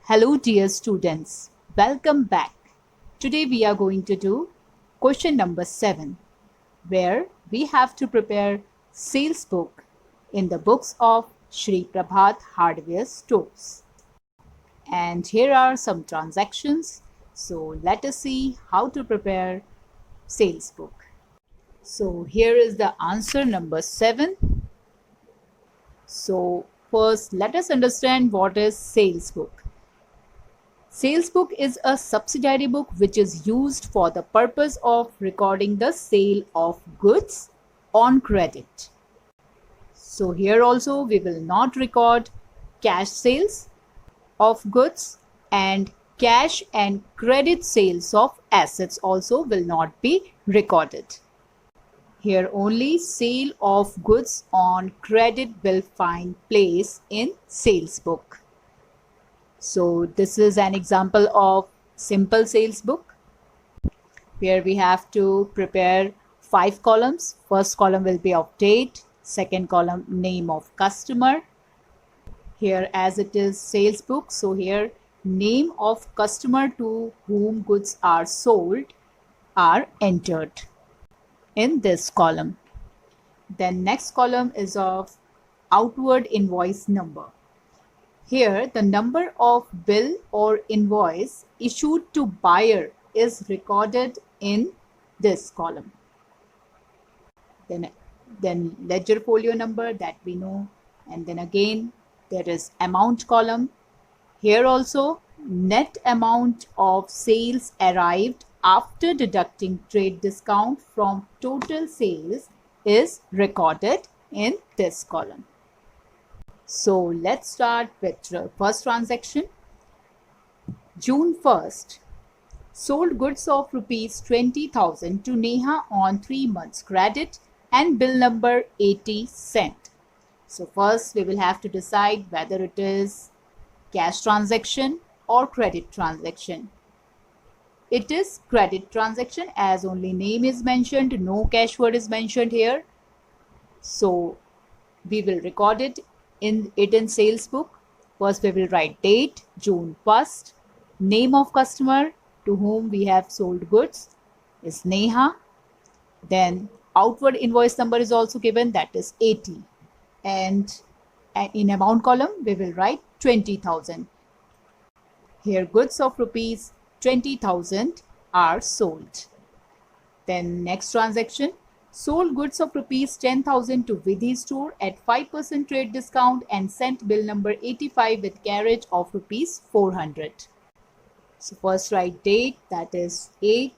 Hello dear students, welcome back. Today we are going to do question number 7 where we have to prepare sales book in the books of Shri Prabhat Hardware Stores. And here are some transactions. So let us see how to prepare sales book. So here is the answer number 7. So first let us understand what is sales book. Sales book is a subsidiary book which is used for the purpose of recording the sale of goods on credit. So here also we will not record cash sales of goods, and cash and credit sales of assets also will not be recorded. Here only sale of goods on credit will find place in sales book. So this is an example of simple sales book where we have to prepare 5 columns. First column will be of date, second column name of customer. Here as it is sales book, so here name of customer to whom goods are sold are entered in this column. Then next column is of outward invoice number. Here, the number of bill or invoice issued to buyer is recorded in this column. Then ledger folio number that we know, and then again there is amount column. Here also net amount of sales arrived after deducting trade discount from total sales is recorded in this column. So let's start with the first transaction. June 1st, sold goods of rupees 20,000 to Neha on 3 months credit and bill number 80 cent. So first we will have to decide whether it is cash transaction or credit transaction. It is credit transaction as only name is mentioned, no cash word is mentioned here. So we will record it in sales book. First we will write date June 1st, name of customer to whom we have sold goods is Neha. Then outward invoice number is also given, that is 80, and in amount column we will write 20,000. Here goods of rupees 20,000 are sold. Then next transaction, sold goods of rupees 10,000 to Vidhi store at 5% trade discount and sent bill number 85 with carriage of rupees 400. So first write date, that is 8,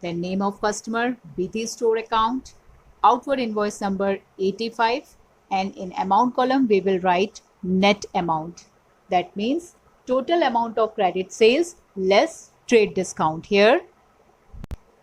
then name of customer, Vidhi store account, outward invoice number 85, and in amount column we will write net amount. That means total amount of credit sales less trade discount. Here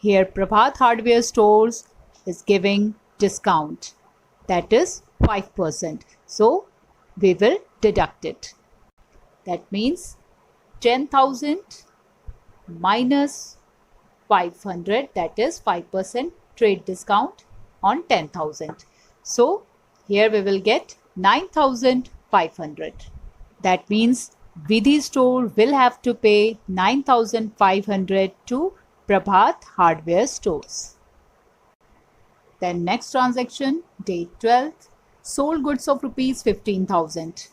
Prabhat Hardware Stores is giving discount, that is 5%. So we will deduct it. That means 10,000 minus 500, that is 5% trade discount on 10,000. So here we will get 9,500. That means Vidhi store will have to pay 9,500 to Prabhat Hardware Stores. Then next transaction, date 12th, sold goods of rupees 15,000.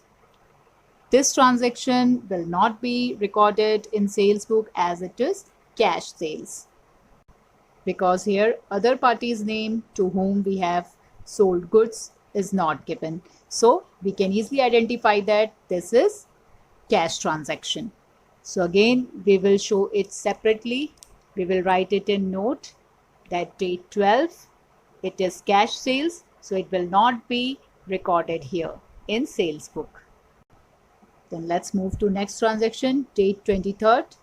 This transaction will not be recorded in sales book as it is cash sales, because here other party's name to whom we have sold goods is not given. So we can easily identify that this is cash transaction. So again we will show it separately. We will write it in note that date 12, it is cash sales, so it will not be recorded here in sales book. Then let's move to next transaction, date 23rd.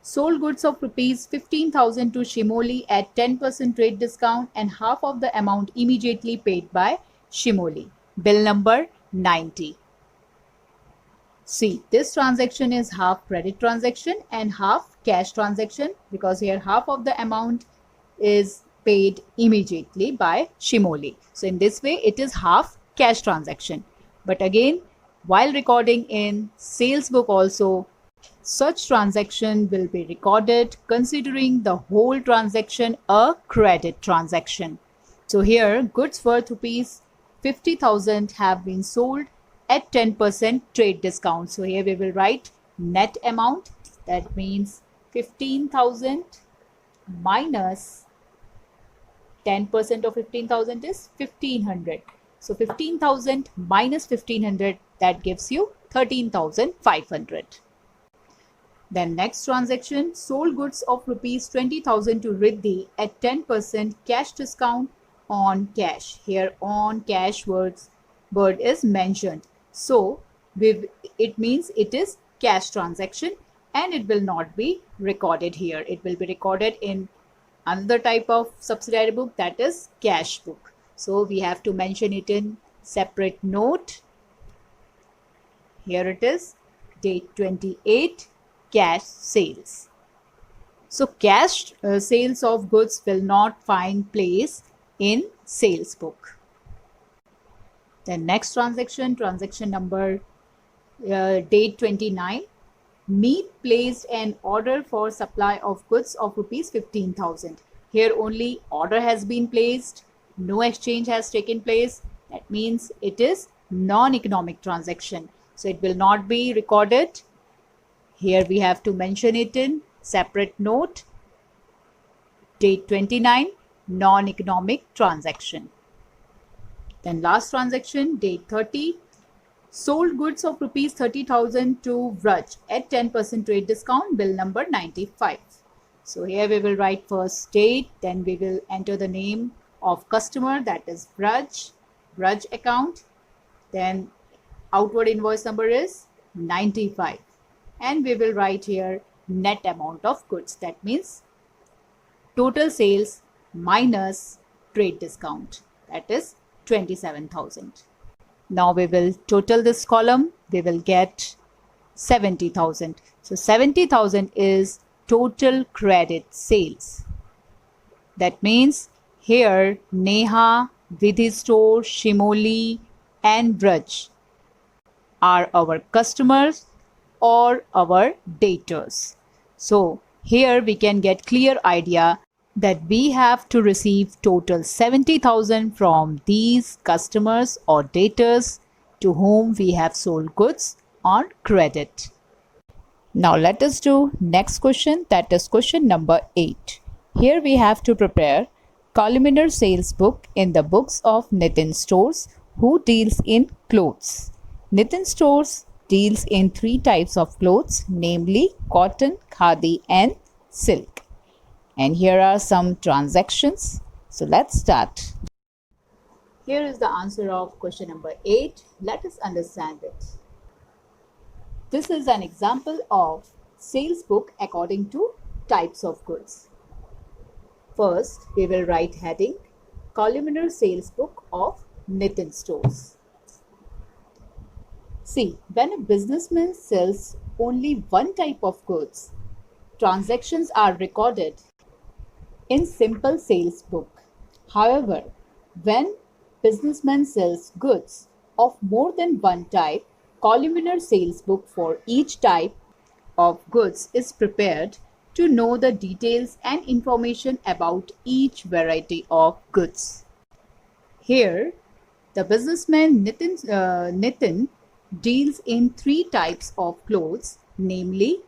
Sold goods of rupees 15,000 to Shimoli at 10% trade discount and half of the amount immediately paid by Shimoli. Bill number 90. See, this transaction is half credit transaction and half cash transaction, because here half of the amount is paid immediately by Shimoli. So in this way it is half cash transaction. But again, while recording in sales book also Such transaction will be recorded considering the whole transaction a credit transaction. So here goods worth rupees 50,000 have been sold at 10% trade discount. So here we will write net amount, that means 15,000 minus 10% of 15,000 is 1500. So 15,000 minus 1500, that gives you 13,500. Then next transaction, sold goods of rupees 20,000 to Riddhi at 10% cash discount on cash. Here on cash word is mentioned. So it means it is cash transaction and it will not be recorded here. It will be recorded in another type of subsidiary book, that is cash book. So we have to mention it in separate note. Here it is, date 28, cash sales. So cash sales of goods will not find place in sales book. Then next transaction, transaction number date 29. Meet placed an order for supply of goods of rupees 15,000. Here only order has been placed, no exchange has taken place. That means it is non-economic transaction. So it will not be recorded. Here we have to mention it in separate note. Date 29, non-economic transaction. Then last transaction, date 30. Sold goods of rupees 30,000 to Vraj at 10% trade discount, bill number 95. So here we will write first date, then we will enter the name of customer, that is Vraj account. Then outward invoice number is 95. And we will write here net amount of goods, that means total sales minus trade discount, that is 27,000. Now we will total this column, we will get 70,000. So 70,000 is total credit sales. That means here Neha, Vidhi Store, Shimoli and Vraj are our customers or our debtors. So here we can get clear idea that we have to receive total 70,000 from these customers or debtors to whom we have sold goods on credit. Now let us do next question, that is question number 8. Here we have to prepare columnar sales book in the books of Nitin Stores, who deals in clothes. Nitin Stores deals in 3 types of clothes, namely cotton, khadi and silk. And here are some transactions. So let's start. Here is the answer of question number 8. Let us understand it. This is an example of sales book according to types of goods. First, we will write heading, columnar sales book of Nitin Stores. See, when a businessman sells only one type of goods, transactions are recorded in simple sales book. However, when businessman sells goods of more than one type, columnar sales book for each type of goods is prepared to know the details and information about each variety of goods. Here, the businessman Nitin deals in 3 types of clothes, namely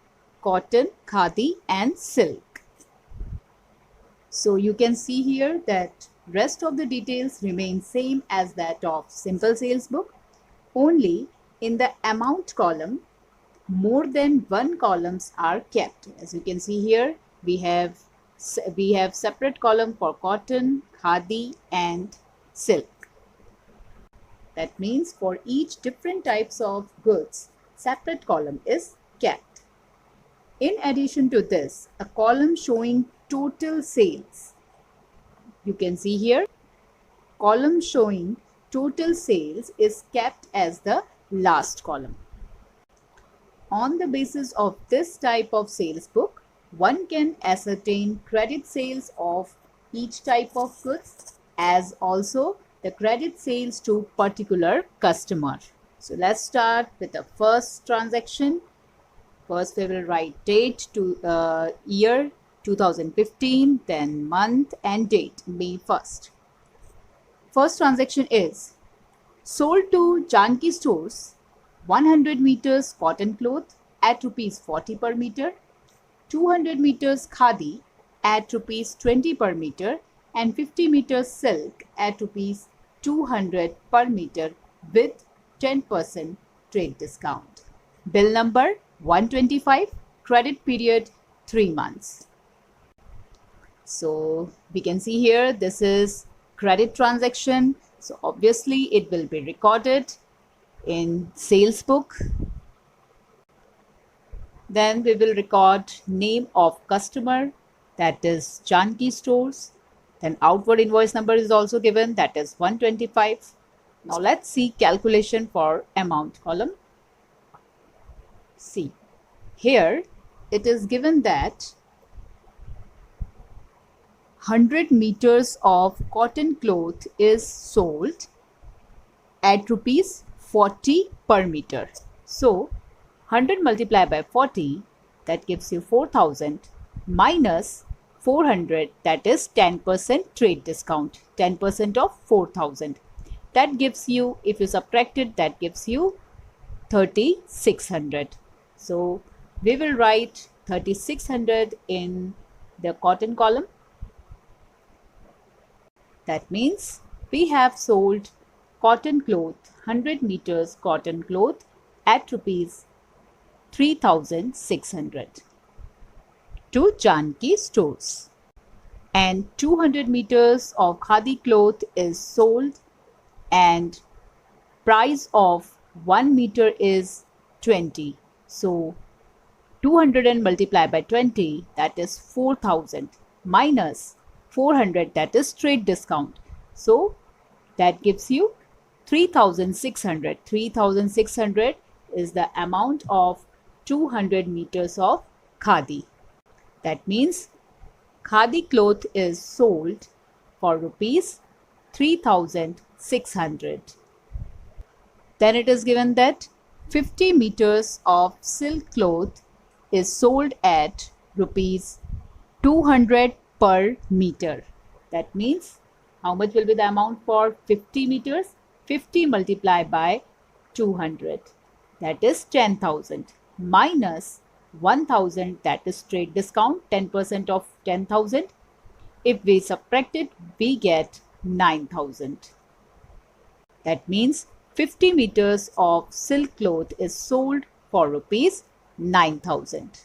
cotton, khadi and silk. So you can see here that rest of the details remain same as that of simple sales book. Only in the amount column, more than one columns are kept. As you can see here, we have separate column for cotton, khadi and silk. That means for each different types of goods, separate column is kept. In addition to this, a column showing total sales. You can see here, column showing total sales is kept as the last column. On the basis of this type of sales book, one can ascertain credit sales of each type of goods as also the credit sales to particular customer. So let's start with the first transaction First we will write date to year 2015, then month and date, May 1st. First transaction is sold to Janki Stores 100 meters cotton cloth at rupees 40 per meter, 200 meters khadi at rupees 20 per meter and 50 meters silk at rupees 200 per meter with 10% trade discount. Bill number 125, credit period 3 months. So we can see here this is credit transaction. So obviously it will be recorded in sales book. Then we will record name of customer, that is Janki Stores. Then outward invoice number is also given, that is 125. Now let's see calculation for amount column. See, here it is given that 100 meters of cotton cloth is sold at rupees 40 per meter. So 100 multiplied by 40, that gives you 4000 minus 400, that is 10% trade discount, 10% of 4000. That gives you, if you subtract it, that gives you 3600. So we will write 3600 in the cotton column. That means we have sold cotton cloth, 100 meters cotton cloth at rupees 3600 to Janki Stores. And 200 meters of khadi cloth is sold and price of 1 meter is 20. So 200 and multiply by 20, that is 4000 minus 400, that is trade discount. So that gives you 3600. 3600 is the amount of 200 meters of khadi. That means khadi cloth is sold for rupees 3600. Then it is given that 50 meters of silk cloth is sold at rupees 200 per meter. That means how much will be the amount for 50 meters? 50 multiplied by 200, that is 10,000 minus 1000, that is trade discount, 10% of 10,000. If we subtract it, we get 9,000. That means 50 meters of silk cloth is sold for rupees 9,000.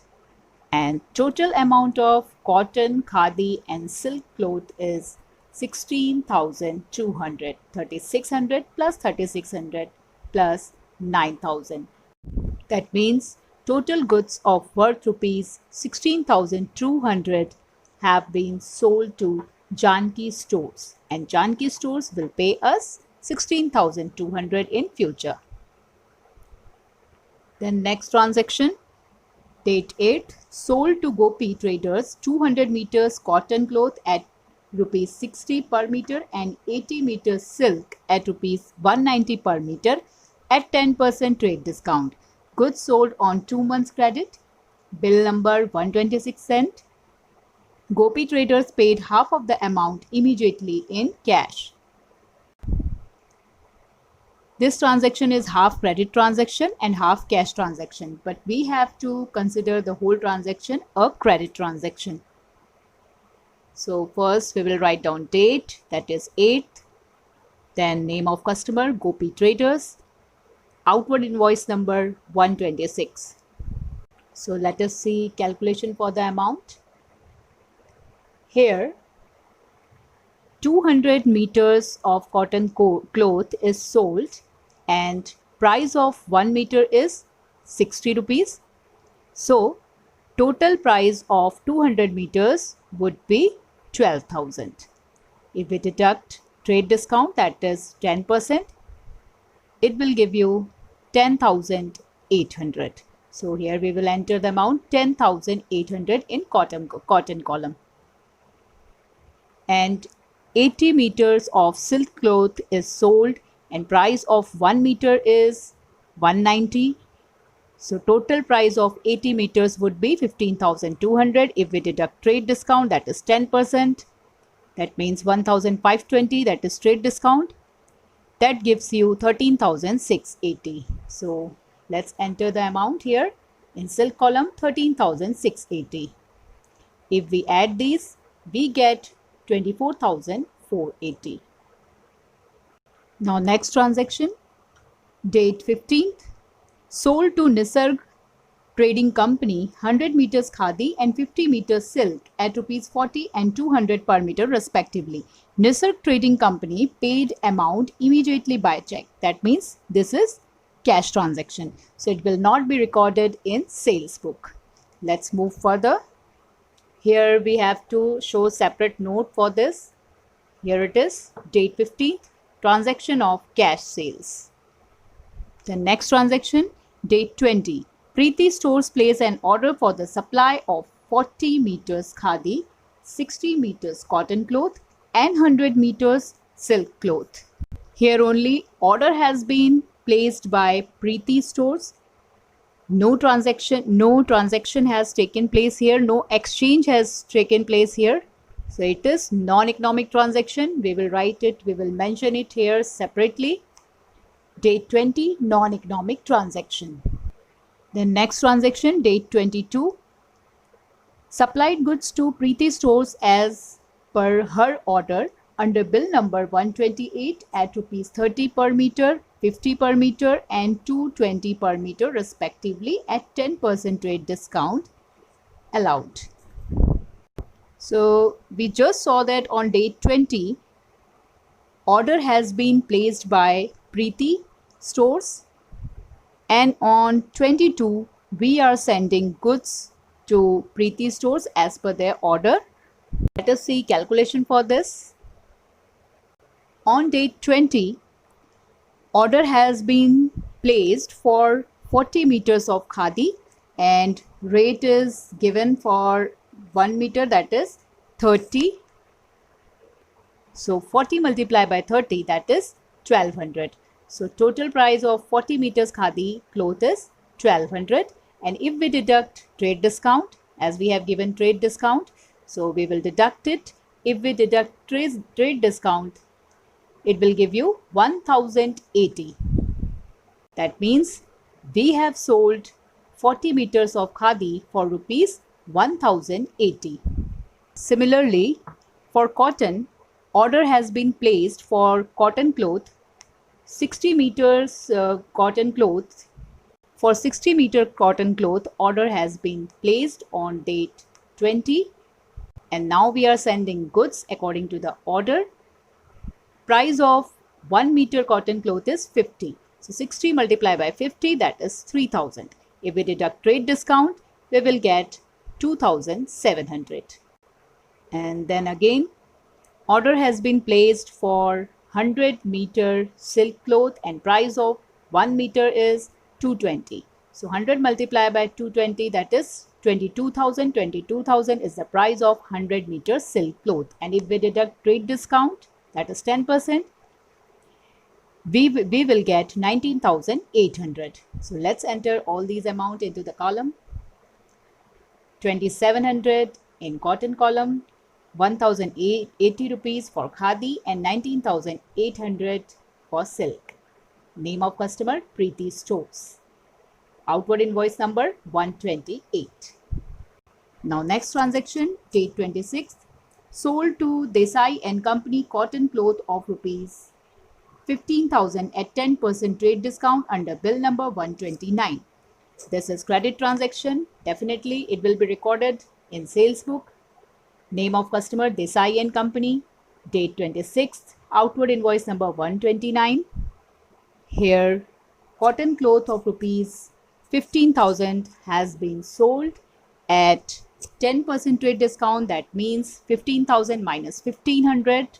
And total amount of cotton, khadi and silk cloth is 16,200. 3600 plus 3600 plus 9,000. That means total goods of worth rupees 16,200 have been sold to Janki Stores, and Janki Stores will pay us 16,200 in future. Then next transaction, date 8, sold to Gopi Traders 200 meters cotton cloth at rupees 60 per meter and 80 meters silk at rupees 190 per meter at 10% trade discount. Goods sold on 2 months credit. Bill number 126 cent. Gopi Traders paid half of the amount immediately in cash. This transaction is half credit transaction and half cash transaction, but we have to consider the whole transaction a credit transaction. So first we will write down date, that is 8th, then name of customer Gopi Traders, outward invoice number 126. So let us see calculation for the amount. Here 200 meters of cotton cloth is sold and price of 1 meter is 60 rupees. So total price of 200 meters would be 12,000. If we deduct trade discount, that is 10%, it will give you 10,800. So here we will enter the amount 10,800 in cotton column. And 80 meters of silk cloth is sold and price of 1 meter is 190. So total price of 80 meters would be 15,200. If we deduct trade discount, that is 10%. That means 1,520, that is trade discount. That gives you 13,680. So let's enter the amount here in silk column, 13,680. If we add these, we get 24,480. Now next transaction, date 15th, sold to Nisarg Trading Company 100 meters khadi and 50 meters silk at rupees 40 and 200 per meter respectively. Nisarg Trading Company paid amount immediately by check. That means this is cash transaction. So it will not be recorded in sales book. Let's move further. Here we have to show separate note for this. Here it is, date 15th, transaction of cash sales. The next transaction, date 20. Preeti Stores place an order for the supply of 40 meters khadi, 60 meters cotton cloth and 100 meters silk cloth. Here only order has been placed by Preeti Stores. No transaction has taken place here. No exchange has taken place here. So it is non-economic transaction. We will write it, we will mention it here separately. Date 20, non-economic transaction. The next transaction, date 22. Supplied goods to Preeti Stores as per her order under bill number 128 at rupees 30 per meter, 50 per meter and 220 per meter respectively at 10% trade discount allowed. So we just saw that on date 20, order has been placed by Preeti Stores, and on 22 we are sending goods to Preeti Stores as per their order. Let us see calculation for this. On date 20, order has been placed for 40 meters of khadi and rate is given for 1 meter, that is 30. So 40 multiplied by 30, that is 1200. So total price of 40 meters khadi cloth is 1200. And if we deduct trade discount, as we have given trade discount, so we will deduct it. If we deduct trade discount, it will give you 1080. That means we have sold 40 meters of khadi for rupees 1080. Similarly, for cotton, order has been placed for cotton cloth, 60 meters cotton cloth. For 60 meter cotton cloth, order has been placed on date 20 and now we are sending goods according to the order. Price of 1 meter cotton cloth is 50. So 60 multiplied by 50, that is 3000. If we deduct trade discount, we will get 2700. And then again, order has been placed for 100 meter silk cloth and price of 1 meter is 220. So 100 multiplied by 220, that is 22,000. 22,000 is the price of 100 meter silk cloth. And if we deduct trade discount, that is 10%, we will get 19,800. So let's enter all these amount into the column. 2,700 in cotton column, 1,080 rupees for khadi and 19,800 for silk. Name of customer, Preeti Stores. Outward invoice number 128. Now next transaction, date 26th. Sold to Desai and Company cotton cloth of rupees 15,000 at 10% trade discount under bill number 129. This is credit transaction. Definitely it will be recorded in sales book. Name of customer, Desai and Company. Date 26th. Outward invoice number 129. Here cotton cloth of rupees 15,000 has been sold at 10% trade discount. That means 15,000 minus 1,500,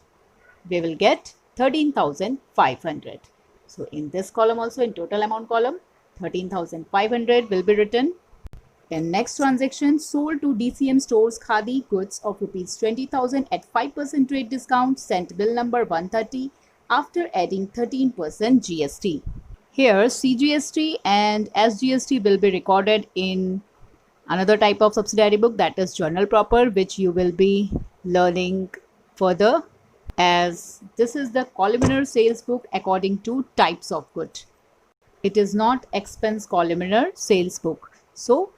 we will get 13,500. So in this column also, in total amount column, 13,500 will be written. Then next transaction, sold to DCM Stores khadi goods of rupees 20,000 at 5% trade discount, sent bill number 130 after adding 13% GST. Here CGST and SGST will be recorded in another type of subsidiary book, that is journal proper, which you will be learning further, as this is the columnar sales book according to types of good. It is not expense columnar sales book, so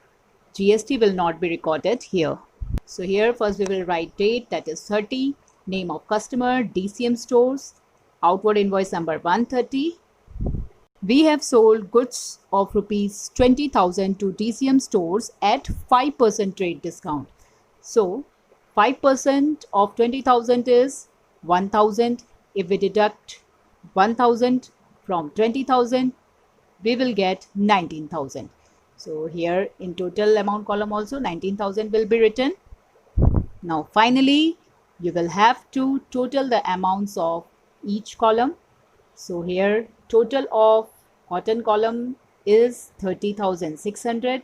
GST will not be recorded here. So here first we will write date, that is 30, name of customer, DCM stores, outward invoice number 130. We have sold goods of rupees 20,000 to DCM stores at 5% trade discount. So 5% of 20,000 is 1,000. If we deduct 1,000 from 20,000, we will get 19,000. So here in total amount column also 19,000 will be written. Now finally you will have to total the amounts of each column. So here total of cotton column is 30,600.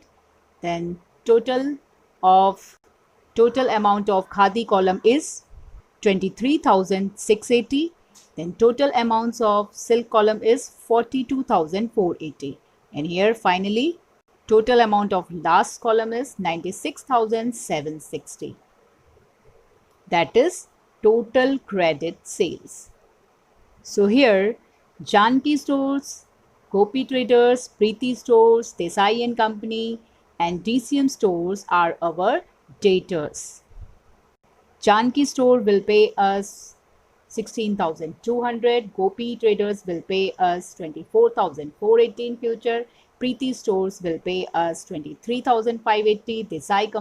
Then total amount of khadi column is 23,680. Then total amounts of silk column is 42,480. And here finally total amount of last column is 96,760. That is total credit sales. So here Janki stores, Gopi traders, Preeti stores, Desai and Company and DCM stores are our debtors. Janki store will pay us 16,200. Gopi traders will pay us 24,480 in future. Preeti stores will pay us 23,580. Desai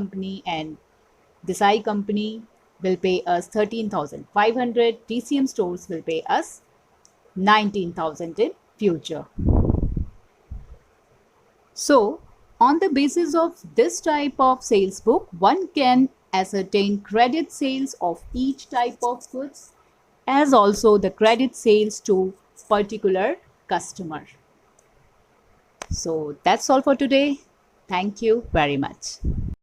Company will pay us 13,500. DCM stores will pay us 19,000 in future. So on the basis of this type of sales book, one can ascertain credit sales of each type of goods as also the credit sales to particular customer. So that's all for today. Thank you very much.